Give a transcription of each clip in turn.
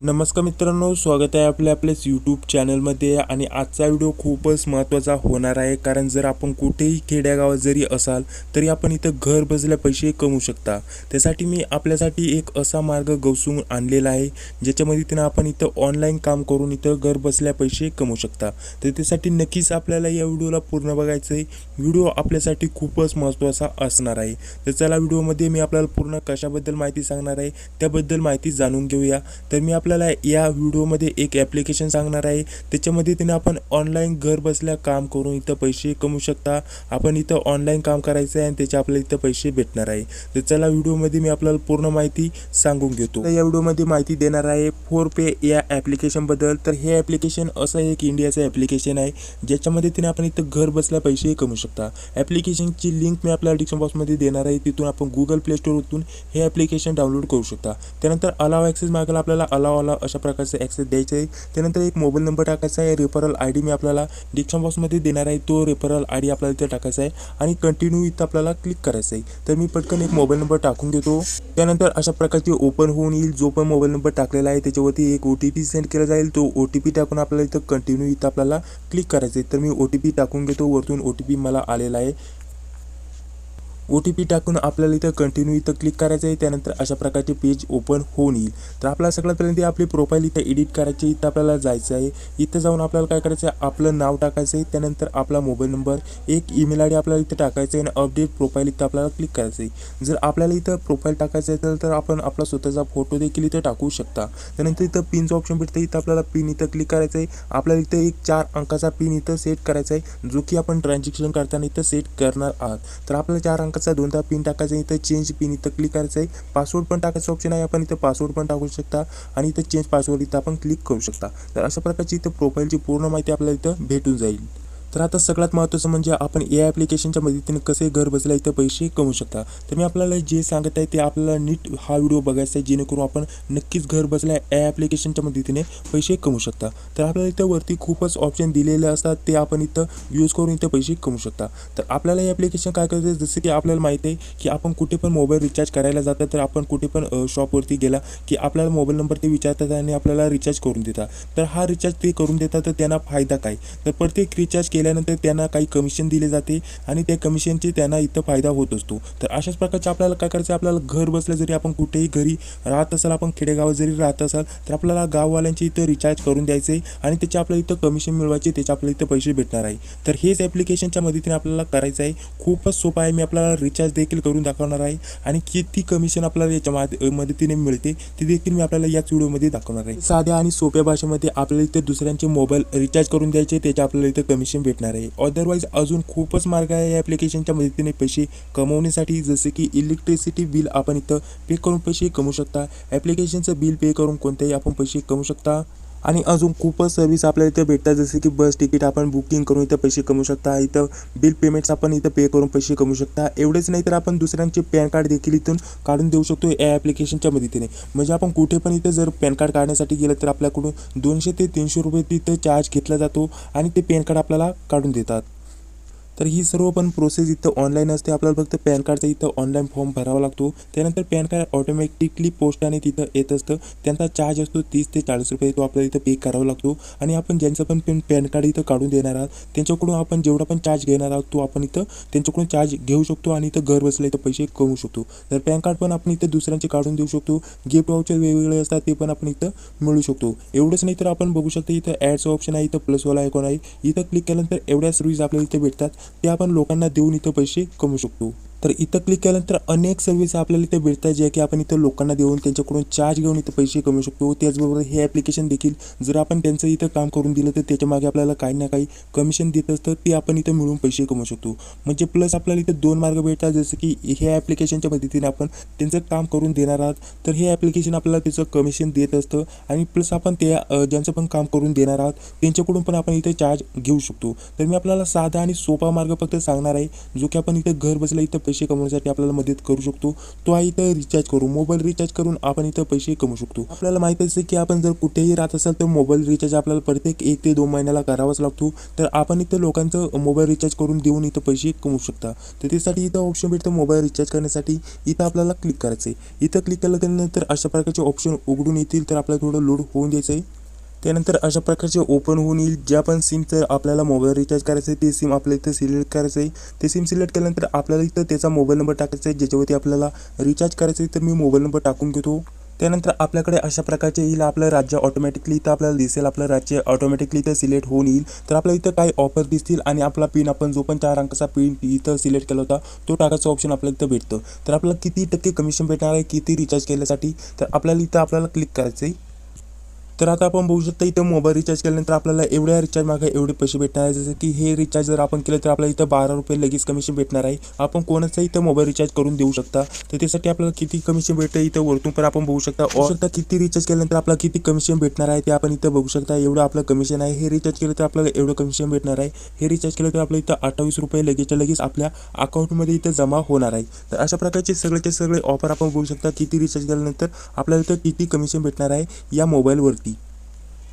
नमस्कार मित्रांनो, स्वागत आहे आपल्याच यूट्यूब चॅनलमध्ये. आणि आजचा व्हिडिओ खूपच महत्त्वाचा होणार आहे, कारण जर आपण कुठेही खेड्यागावात जरी असाल तरी आपण इथं घर बसल्या पैसे कमवू शकता. त्यासाठी मी आपल्यासाठी एक असा मार्ग गवसून आणलेला आहे ज्याच्यामध्ये तिनं आपण इथं ऑनलाईन काम करून इथं घर बसल्या पैसे कमवू शकता. तर त्यासाठी नक्कीच आपल्याला या व्हिडिओला पूर्ण बघायचं आहे. व्हिडिओ आपल्यासाठी खूपच महत्त्वाचा असणार आहे. तर चला, व्हिडिओमध्ये मी आपल्याला पूर्ण कशाबद्दल माहिती सांगणार आहे त्याबद्दल माहिती जाणून घेऊया. तर मी आपल्याला या व्हिडिओमध्ये एक ॲप्लिकेशन सांगणार आहे, त्याच्यामध्ये तिने आपण ऑनलाईन घर बसल्या काम करून इथं पैसे कमवू शकता. आपण इथं ऑनलाईन काम करायचं आहे आणि त्याचे आपल्याला इथं पैसे भेटणार आहे. तर चला, व्हिडिओमध्ये मी आपल्याला पूर्ण माहिती सांगून घेतो. या व्हिडिओमध्ये माहिती देणार आहे फोनपे या ॲप्लिकेशनबद्दल. तर हे ॲप्लिकेशन असं एक इंडियाचं ॲप्लिकेशन आहे ज्याच्यामध्ये तिने आपण इथं घर बसल्या पैसे कमवू शकता. ॲप्लिकेशनची लिंक मी आपल्याला डिस्क्रिप्शन बॉक्समध्ये देणार आहे, तिथून आपण गुगल प्ले स्टोअरवरून हे ॲप्लिकेशन डाउनलोड करू शकता. त्यानंतर अलाव ॲक्सेस मागेल, आपल्याला अलाव अशा प्रकारचे ॲक्सेस द्यायचे आहे. त्यानंतर एक मोबाईल नंबर टाकायचा आहे. रेफरल आय डी मी आपल्याला डिस्क्रिप्शन बॉक्समध्ये देणार आहे, तो रेफरल आय डी आपल्याला इथं टाकायचा आहे आणि कंटिन्यू इथं आपल्याला क्लिक करायचं आहे. तर मी पटकन एक मोबाईल नंबर टाकून घेतो. त्यानंतर अशा प्रकारची ओपन होऊन येईल. जो पण मोबाईल नंबर टाकलेला आहे त्याच्यावरती एक OTP सेंड केला जाईल. तो OTP टाकून आपल्याला इथं कंटिन्यू इथं आपल्याला क्लिक करायचं आहे. तर मी OTP टाकून घेतो. वरतून OTP मला आलेला आहे. OTP टाकून आपल्याला इथं कंटिन्यू इथं क्लिक करायचं आहे. त्यानंतर अशा प्रकारचे पेज ओपन होऊन येईल. तर आपल्याला सगळ्यात पहिल्यांदा आपली प्रोफाईल इथं एडिट करायची. इथं आपल्याला जायचं आहे. इथं जाऊन आपल्याला काय करायचं आहे, आपलं नाव टाकायचं आहे. त्यानंतर आपला मोबाईल नंबर, एक ईमेल ID आपल्याला इथं टाकायचं आहे आणि अपडेट प्रोफाईल इथं आपल्याला क्लिक करायचं आहे. जर आपल्याला इथं प्रोफाईल टाकायचं असेल तर आपण आपला स्वतःचा फोटो देखील इथं टाकू शकता. त्यानंतर इथं पिनचं ऑप्शन भेटतं. इथं आपल्याला पिन इथं क्लिक करायचं आहे. आपल्याला इथं एक 4 अंकाचा पिन इथं सेट करायचा आहे, जो की आपण ट्रान्झॅक्शन करताना इथं सेट करणार आहात. तर आपल्याला 4 अंकाचा 2दा पिन टाकायचा आहे. इथं चेंज पिन इथं क्लिक करायचं आहे. पासवर्ड पण टाकायचं ऑप्शन आहे, आपण इथं पासवर्ड पण टाकू शकता आणि इथं चेंज पासवर्ड इथं आपण क्लिक करू शकता. तर अशा प्रकारची इथं प्रोफाईलची पूर्ण माहिती आपल्याला इथं भेटून जाईल. तर आता सगळ्यात महत्त्वाचं म्हणजे आपण या ॲप्लिकेशनच्या मदतीने कसे घर बसल्या इथं पैसे कमवू शकता. तर मी आपल्याला जे सांगत आहे ते आपल्याला नीट हा व्हिडिओ बघायचा आहे, जेणेकरून आपण नक्कीच घर बसल्या या ॲप्लिकेशनच्या मदतीने पैसे कमवू शकता. तर आपल्याला इथं वरती खूपच ऑप्शन दिलेले असतात, ते आपण इथं यूज करून इथं पैसे कमवू शकता. तर आपल्याला हे ॲप्लिकेशन काय करायचं, जसं की आपल्याला माहिती आहे की आपण कुठे पण मोबाईल रिचार्ज करायला जातात, तर आपण कुठे पण शॉपवरती गेला की आपल्याला मोबाईल नंबर ते विचारतात आणि आपल्याला रिचार्ज करून देतात. तर हा रिचार्ज ते करून देतात, तर त्यांना फायदा काय, तर प्रत्येक रिचार्ज केल्यानंतर त्यांना काही कमिशन दिले जाते आणि त्या कमिशनचे त्यांना इथं फायदा होत असतो. तर अशाच प्रकारचे आपल्याला काय करायचं, आपल्याला घर बसल्या जरी आपण कुठेही घरी राहत असाल, आपण खेडेगावात जरी राहत असाल, तर आपल्याला गाववाल्यांची इथं रिचार्ज करून द्यायचे आणि त्याचे आपल्याला इथं कमिशन मिळवायचे, त्याचे आपल्याला इथं पैसे भेटणार आहे. तर हेच ॲप्लिकेशनच्या मदतीने आपल्याला करायचं आहे. खूपच सोपं आहे. मी आपल्याला रिचार्ज देखील करून दाखवणार आहे आणि किती कमिशन आपल्याला याच्या मदतीने मिळते ते देखील मी आपल्याला याच व्हिडिओमध्ये दाखवणार आहे. साध्या आणि सोप्या भाषेमध्ये आपल्याला इथे दुसऱ्यांचे मोबाईल रिचार्ज करून द्यायचे, त्याचे आपल्याला इथं कमिशन भेटणार आहे. अदरवाईज अजून खूपच मार्ग आहे या ॲप्लिकेशनच्या मदतीने पैसे कमवण्यासाठी, जसे की इलेक्ट्रिसिटी बिल आपण इथं पे करून पैसे कमवू शकता. ॲप्लिकेशनचं बिल पे करून कोणत्याही आपण पैसे कमवू शकता. आणि अजून खूपच सर्व्हिस आपल्याला इथं भेटतात, जसे की बस तिकीट आपण बुकिंग करून इथं पैसे कमवू शकता. इथं बिल पेमेंट्स आपण इथं पे करून पैसे कमवू शकता. एवढेच नाही तर आपण दुसऱ्यांचे पॅन कार्ड देखील इथून काढून देऊ शकतो या ॲप्लिकेशनच्या मदतीने. म्हणजे आपण कुठे पण इथं जर पॅन कार्ड काढण्यासाठी गेलं तर आपल्याकडून 200 ते 300 रुपये तिथं चार्ज घेतला जातो आणि ते पॅन कार्ड आपल्याला काढून देतात. तर ही सर्व पण प्रोसेस इथं ऑनलाईन असते. आपल्याला फक्त पॅन कार्डचा इथं ऑनलाईन फॉर्म भरावा लागतो. त्यानंतर पॅन कार्ड ऑटोमॅटिकली पोस्टाने तिथं येत असतं. त्यांचा चार्ज असतो 30 ते 40 रुपये, तो आपल्याला इथं पे करावा लागतो. आणि आपण ज्यांचं पण पॅन कार्ड इथं काढून देणार आहात त्यांच्याकडून आपण जेवढा पण चार्ज घेणार आहोत तो आपण इथं त्यांच्याकडून चार्ज घेऊ शकतो आणि इथं घर बसल्या इथं पैसे कमवू शकतो. तर पॅन कार्ड पण आपण इथं दुसऱ्यांचे काढून देऊ शकतो. गिफ्ट वाउचर वेगवेगळे असतात, ते पण आपण इथं मिळू शकतो. एवढंच नाही तर आपण बघू शकतो इथं ॲडचं ऑप्शन आहे, इथं प्लसवाला आयकॉन आहे. इथं क्लिक केल्यानंतर एवढ्या सर्व्हिस आपल्याला इथे भेटतात, ते आपण लोकांना देऊन इथं पैसे कमवू शकतो. तर इथं क्लिक केल्यानंतर अनेक सर्व्हिस आपल्याला इथे भेटतात, जे की आपण इथं लोकांना देऊन त्यांच्याकडून चार्ज घेऊन इथं पैसे कमवू शकतो. त्याचबरोबर हे ॲप्लिकेशन देखील जर आपण त्यांचं इथं काम करून दिलं तर त्याच्यामागे आपल्याला काही ना काही कमिशन देत असतं, ते आपण इथं मिळून पैसे कमवू शकतो. म्हणजे प्लस आपल्याला इथं 2 मार्ग भेटतात, जसं की हे ॲप्लिकेशनच्या मदतीने आपण त्यांचं काम करून देणार आहात, तर हे ॲप्लिकेशन आपल्याला त्याचं कमिशन देत असतं. आणि प्लस आपण ते ज्यांचं पण काम करून देणार आहात त्यांच्याकडून पण आपण इथं चार्ज घेऊ शकतो. तर मी आपल्याला साधा आणि सोपा मार्ग फक्त सांगणार आहे, जो की आपण इथं घर बसल्या इथं पैसे कमवण्यासाठी आपल्याला मदत करू शकतो तो आहे इथं रिचार्ज करू. मोबाईल रिचार्ज करून आपण इथं पैसे कमवू शकतो. आपल्याला माहिती आहे की आपण जर कुठेही राहत असाल तर मोबाईल रिचार्ज आपल्याला प्रत्येक 1 ते 2 महिन्याला करावाच लागतो. तर आपण इथं लोकांचं मोबाईल रिचार्ज करून देऊन इथं पैसे कमवू शकता. तर त्यासाठी इथं ऑप्शन भेटतं मोबाईल रिचार्ज करण्यासाठी. इथं आपल्याला क्लिक करायचं आहे. इथं क्लिक केल्यानंतर अशा प्रकारचे ऑप्शन उघडून येतील. तर आपल्याला थोडं लोड होऊन द्यायचं आहे. त्यानंतर अशा प्रकारचे ओपन होऊन येईल. ज्या पण सिमचं आपल्याला मोबाईल रिचार्ज करायचं आहे ते सिम आपल्या इथं सिलेक्ट करायचं आहे. ते सिम सिलेक्ट केल्यानंतर आपल्याला इथं त्याचा मोबाईल नंबर टाकायचा आहे ज्याच्यावरती आपल्याला रिचार्ज करायचं आहे. तर मी मोबाईल नंबर टाकून घेतो. त्यानंतर आपल्याकडे अशा प्रकारचे येईल आपलं राज्य ऑटोमॅटिकली इथं आपल्याला दिसेल. आपलं राज्य ऑटोमॅटिकली इथं सिलेक्ट होऊन येईल. तर आपल्या इथं काही ऑफर दिसतील आणि आपला पिन आपण जो पण 4 अंकाचा पिन इथं सिलेक्ट केला होता तो टाकायचा ऑप्शन आपल्याला इथं भेटतं. तर आपल्याला किती टक्के कमिशन भेटणार आहे किती रिचार्ज केल्यासाठी तर आपल्याला इथं आपल्याला क्लिक करायचं आहे. तर आता आपण बघू शकता इथं मोबाईल रिचार्ज केल्यानंतर आपल्याला एवढ्या रिचार्ज मागे एवढे पैसे भेटणार आहे. जसं की हे रिचार्ज जर आपण केलं तर आपल्याला इथं 12 रुपये लगेच कमिशन भेटणार आहे. आपण कोणाचा इथं मोबाईल रिचार्ज करून देऊ शकता. तर त्यासाठी आपल्याला किती कमिशन भेटतं इथं वरतून पण आपण बघू शकता. किती रिचार्ज केल्यानंतर आपल्याला किती कमिशन भेटणार आहे ते आपण इथं बघू शकता. एवढं आपलं कमिशन आहे. हे रिचार्ज केलं तर आपल्याला एवढं कमिशन भेटणार आहे. हे रिचार्ज केलं तर आपल्याला इथं 28 रुपये लगेच आपल्या अकाउंटमध्ये इथं जमा होणार आहे. तर अशा प्रकारचे सगळे ऑफर आपण बघू शकता. किती रिचार्ज केल्यानंतर आपल्याला इथं किती कमिशन भेटणार आहे या मोबाईलवरती.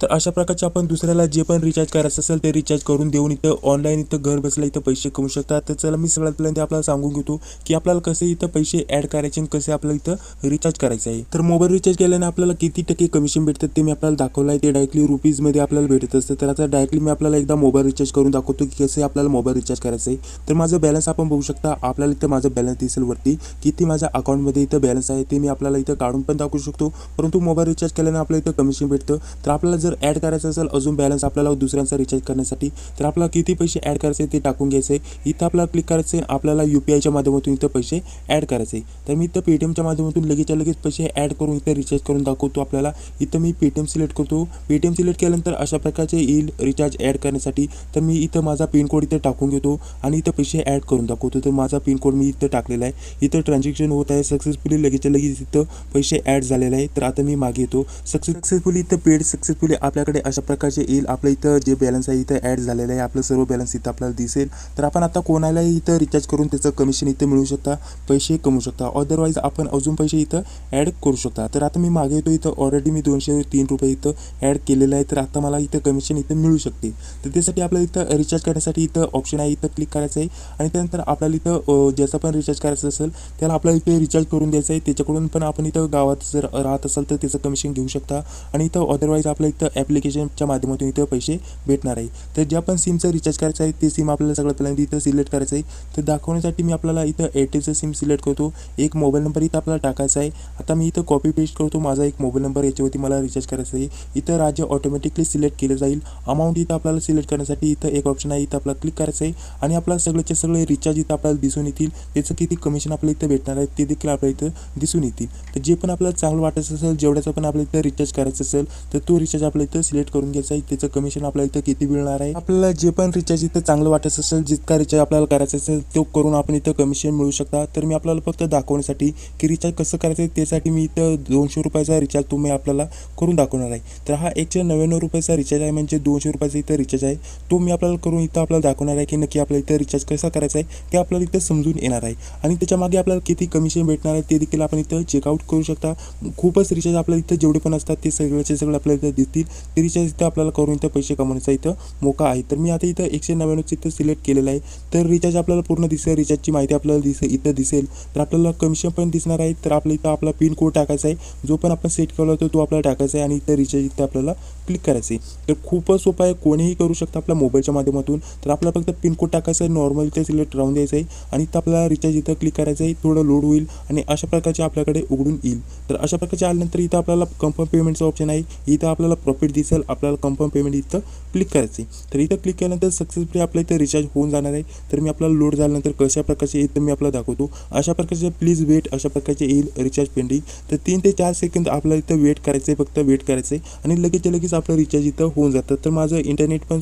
तर अशा प्रकारचे आपण दुसऱ्याला जे पण रिचार्ज करायचं असेल ते रिचार्ज करून देऊन इथं ऑनलाईन इथं घर बसल्या इथं पैसे कमवू शकतात. तर चला मी सगळ्यात पहिल्यांदा आपल्याला सांगून घेतो की आपल्याला कसे इथं पैसे ॲड करायचे आणि कसे आपल्याला इथं रिचार्ज करायचं आहे. तर मोबाईल रिचार्ज केल्याने आपल्याला किती टक्के कमिशन भेटतात ते मी आपल्याला दाखवलं आहे. ते डायरेक्टली रुपीजमध्ये आपल्याला भेटत असतं. तर आता डायरेक्टली मी आपल्याला एकदा मोबाईल रिचार्ज करून दाखवतो की कसे आपल्याला मोबाईल रिचार्ज करायचं आहे. तर माझं बॅलन्स आपण बघू शकता. आपल्याला इथं माझं बॅलन्स दिसेल वरती किती माझ्या अकाउंटमध्ये इथं बॅलन्स आहे ते मी आपल्याला इथं काढून पण दाखवू शकतो. परंतु मोबाईल रिचार्ज केल्याने आपल्याला इथं कमिशन भेटतं. तर आपल्याला जर ॲड करायचं असेल अजून बॅलन्स आपल्याला दुसऱ्यांचा रिचार्ज करण्यासाठी तर आपल्याला किती पैसे ॲड करायचे ते टाकून घ्यायचे. इथं आपल्याला क्लिक करायचं आहे. आपल्याला UPIच्या माध्यमातून इथं पैसे ॲड करायचे. तर मी इथं पेटीएमच्या माध्यमातून लगेच पैसे ॲड करून इथं रिचार्ज करून दाखवतो आपल्याला. इथं मी पेटीएम सिलेक्ट करतो. पेटीएम सिलेक्ट केल्यानंतर अशा प्रकारचे येईल रिचार्ज ॲड करण्यासाठी. तर मी इथं माझा पिन कोड इथं टाकून घेतो आणि इथं पैसे ॲड करून दाखवतो. तर माझा पिन कोड मी इथं टाकलेला आहे. इथं ट्रान्झॅक्शन होत आहे सक्सेसफुली लगेच इथं पैसे ॲड झालेले आहे. तर आता मी मागे येतो. सक्सेसफुली इथं पेड सक्सेसफुली आपल्याकडे अशा प्रकारचे येईल. आपलं इथं जे बॅलन्स आहे इथं ॲड झालेलं आहे. आपलं सर्व बॅलन्स इथं आपल्याला दिसेल. तर आपण आता कोणालाही इथं रिचार्ज करून त्याचं कमिशन इथं मिळू शकता पैसे कमवू शकता. अदरवाईज आपण अजून पैसे इथं ॲड करू शकता. तर आता मी मागे येतो. इथं ऑलरेडी मी 203 रुपये इथं ॲड केलेलं आहे. तर आता मला इथं कमिशन इथं मिळू शकते. तर त्यासाठी आपल्याला इथं रिचार्ज करण्यासाठी इथं ऑप्शन आहे. इथं क्लिक करायचं आहे आणि त्यानंतर आपल्याला इथं ज्याचा पण रिचार्ज करायचं असेल त्याला आपल्याला इथे रिचार्ज करून द्यायचं आहे. त्याच्याकडून पण आपण इथं गावात जर राहत असाल तर त्याचं कमिशन घेऊ शकता. आणि इथं अदरवाईज आपल्या इथं ॲप्लिकेशनच्या माध्यमातून इथं पैसे भेटणार आहे. तर ज्या पण सिमचं रिचार्ज करायचं आहे ते सिम आपल्याला सगळ्यात पहिल्यांदा इथं सिलेक्ट करायचं आहे. तर दाखवण्यासाठी मी आपल्याला इथं एअरटेलचं सिम सिलेक्ट करतो. एक मोबाईल नंबर इथं आपल्याला टाकायचा आहे. आता मी इथं कॉपी पेस्ट करतो माझा एक मोबाईल नंबर याच्यावरती मला रिचार्ज करायचं आहे. इथं राज्य ऑटोमॅटिकली सिलेक्ट केलं जाईल. अमाऊंट इथं आपल्याला सिलेक्ट करण्यासाठी इथं एक ऑप्शन आहे. इथं आपल्याला क्लिक करायचं आहे आणि आपल्याला सगळे रिचार्ज इथं आपल्याला दिसून येतील. त्याचं किती कमिशन आपल्याला इथं भेटणार आहे ते देखील आपल्याला इथं दिसून येतील. तर जे पण आपल्याला चांगलं वाटत असेल जेवढ्याचं पण आपल्याला इथं रिचार्ज करायचं असेल तर तो रिचार्ज आपल्याला इथं सिलेक्ट करून घ्यायचा आहे. त्याचं कमिशन आपल्याला इथं किती मिळणार आहे. आपल्याला जे पण रिचार्ज इथं चांगलं वाटत असेल जितका रिचार्ज आपल्याला करायचा असेल तो करून आपण इथं कमिशन मिळू शकता. तर मी आपल्याला फक्त दाखवण्यासाठी की रिचार्ज कसं करायचं आहे त्यासाठी मी इथं 200 रुपयाचा रिचार्ज तुम्ही आपल्याला करून दाखवणार आहे. तर हा 199 रुपयाचा रिचार्ज आहे म्हणजे 200 रुपयाचा इथं रिचार्ज आहे. तो मी आपल्याला करून इथं आपल्याला दाखवणार आहे की नक्की आपल्याला इथं रिचार्ज कसा करायचा आहे ते आपल्याला इथं समजून येणार आहे. आणि त्याच्या मागे आपल्याला किती कमिशन भेटणार आहे ते देखील आपण इथं चेकआउट करू शकता. खूपच रिचार्ज आपल्याला इथं जेवढे पण असतात ते सगळे आपल्याला इथं दिसतील. ते रिचार्ज इथं आपल्याला करून इथं पैसे कमवण्याचा इथं मोका आहे. तर मी आता इथं 199 इथं सिलेक्ट केलेलं आहे. तर रिचार्ज आपल्याला पूर्ण दिसेल. रिचार्जची माहिती आपल्याला इथं दिसेल. तर आपल्याला कमिशन पण दिसणार आहे. तर आपल्या इथं आपला पिन कोड टाकायचा आहे. जो पण आपण सेट केला होता तो आपल्याला टाकायचा आहे आणि इथं रिचार्ज इथं आपल्याला क्लिक करायचं आहे. तर खूपच सोपं आहे. कोणीही करू शकता आपल्या मोबाईलच्या माध्यमातून. तर आपल्याला फक्त पिन कोड टाकायचा आहे. नॉर्मल इथं सिलेक्ट राहून द्यायचं आहे आणि इथं आपल्याला रिचार्ज इथं क्लिक करायचं आहे. थोडं लोड होईल आणि अशा प्रकारचे आपल्याकडे उघडून येईल. तर अशा प्रकारचे आल्यानंतर इथं आपल्याला कन्फर्म पेमेंटचं ऑप्शन आहे. इथं आपल्याला प्रॉफिट दिसेल. आपल्याला कन्फर्म पेमेंट इथं क्लिक करायचं आहे. तर इथं क्लिक केल्यानंतर सक्सेसफुली आपल्या इथं रिचार्ज होऊन जाणार आहे. तर मी आपल्याला लोड झाल्यानंतर कशा प्रकारचे इथं मी आपल्याला दाखवतो. अशा प्रकारचे प्लीज वेट अशा प्रकारचे येईल रिचार्ज पेंडिंग. तर 3 ते 4 सेकंद आपल्याला इथं वेट करायचं आहे. फक्त वेट करायचं आहे आणि लगेच आपलं रिचार्ज इथं होऊन जातं. तर माझं इंटरनेट पण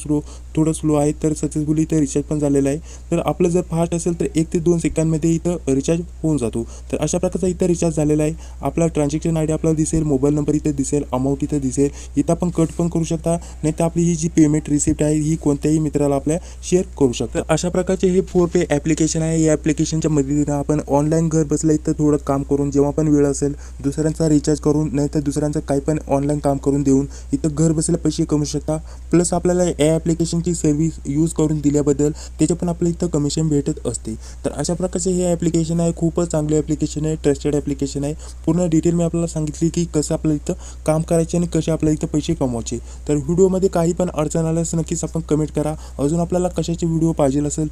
थोडं स्लो आहे. तर सक्सेसफुली इथं रिचार्ज पण झालेलं आहे. तर आपलं जर फास्ट असेल तर 1 ते 2 सेकंदमध्ये इथं रिचार्ज होऊन जातो. तर अशा प्रकारचा इथं रिचार्ज झालेला आहे. आपला ट्रान्झॅक्शन ID आपल्याला दिसेल. मोबाईल नंबर इथं दिसेल. अमाऊंट इथं दिसेल. इथं आपण कट पण करू शकता, नाही तर आपली ही जी पेमेंट रिसिप्ट आहे ही कोणत्याही मित्राला आपल्या शेअर करू शकता. अशा प्रकारचे हे फोनपे ॲप्लिकेशन आहे. या ॲप्लिकेशनच्या मदतीने आपण ऑनलाईन घर बसल्या इथं थोडं काम करून, जेव्हा पण वेळ असेल दुसऱ्यांचा रिचार्ज करून, नाही तर दुसऱ्यांचं काही पण ऑनलाईन काम करून देऊन इथं घर बसल्या पैसे कमवू शकता. प्लस आपल्याला या ॲप्लिकेशनची सर्व्हिस यूज करून दिल्याबद्दल त्याचे पण आपल्या इथं कमिशन भेटत असते. तर अशा प्रकारचे हे ॲप्लिकेशन आहे. खूपच चांगले ॲप्लिकेशन आहे, ट्रस्टेड ॲप्लिकेशन आहे. पूर्ण डिटेल मी आपल्याला सांगितली की कसं आपल्या इथं काम करायचे आणि कसे आपल्या इथं पैसे कमवायचे. तर व्हिडिओमध्ये काही पण अडचण आल्यास नक्कीच आपण कमेंट करा. अजून आपल्याला कशाचे व्हिडिओ पाहिजे असेल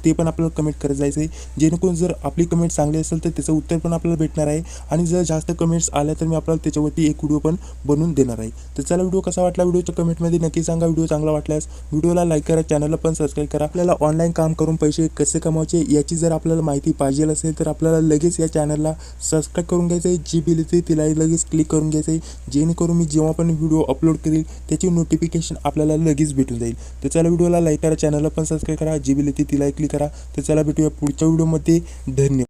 ते पण आपल्याला कमेंट करत जायचं आहे, जेणेकरून जर आपली कमेंट चांगली असेल तर त्याचं उत्तर पण आपल्याला भेटणार आहे. आणि जर जास्त कमेंट्स आल्या तर मी आपल्याला त्याच्यावरती एक व्हिडिओ पण बनवून देणार आहे. तर चला, व्हिडिओ कसा वाटला व्हिडिओच्या कमेंटमध्ये नक्की सांगा. व्हिडिओ चांगला वाटल्यास व्हिडिओला लाईक करा, चॅनलला पण सबस्क्राईब करा. आपल्याला ऑनलाईन काम करून पैसे कसे कमवायचे याची जर आपल्याला माहिती पाहिजे असेल तर आपल्याला लगेच या चॅनलला सबस्क्राईब करून घ्यायचं आहे. जी बिल येते तिला लगेच क्लिक करून घ्यायचं आहे, जेणेकरून मी जेव्हा पण व्हिडिओ अपलोड करेल त्याची नोटिफिकेशन आपल्याला लगेच भेटून जाईल. तर चला, व्हिडिओला लाईक करा, चॅनलला पण सबस्क्राईब करा, जी बिल येते तिला क्लिक करा. तर चला, भेटूया पुढच्या व्हिडिओमध्ये. धन्यवाद.